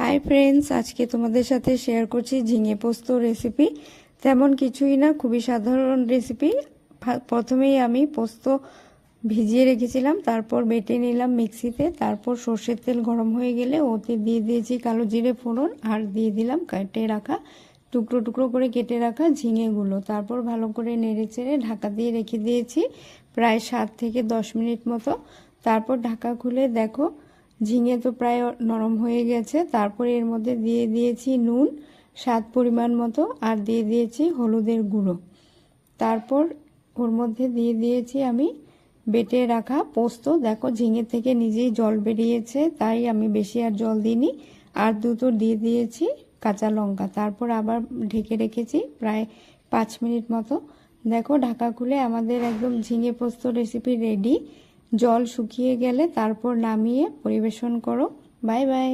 Hi friends, আজকে তোমাদের সাথে শেয়ার করছি ঝিঙে পোস্ত রেসিপি। তেমন কিছুই না, খুবই সাধারণ রেসিপি। প্রথমেই আমি পোস্ত ভিজিয়ে রেখেছিলাম, তারপর বেটে নিলাম মিক্সিতে। তারপর সর্ষের তেল গরম হয়ে গেলে ওতে দিয়ে দিয়েছি কালো জিরে ফোড়ন, আর দিয়ে দিলাম কেটে রাখা টুকরো টুকরো করে কেটে রাখা ঝিঙেগুলো। তারপর ভালো করে নেড়ে চেড়ে ঢাকা দিয়ে রেখে দিয়েছি প্রায় 7 থেকে 10 মিনিট মতো। তারপর ঢাকা খুলে দেখো ঝিঙে তো প্রায় নরম হয়ে গেছে। তারপর এর মধ্যে দিয়ে দিয়েছি নুন স্বাদ পরিমাণ মতো, আর দিয়ে দিয়েছি হলুদের গুঁড়ো। তারপর ওর মধ্যে দিয়ে দিয়েছি আমি বেটে রাখা পোস্ত। দেখো ঝিঙে থেকে নিজেই জল বেরিয়েছে, তাই আমি বেশি আর জল দিইনি। আর দুটো দিয়ে দিয়েছি কাঁচা লঙ্কা। তারপর আবার ঢেকে রেখেছি প্রায় 5 মিনিট মতো। দেখো ঢাকা খুলে আমাদের একদম ঝিঙে পোস্ত রেসিপি রেডি। জল শুকিয়ে গেলে তারপর নামিয়ে পরিবেশন করো। Bye bye.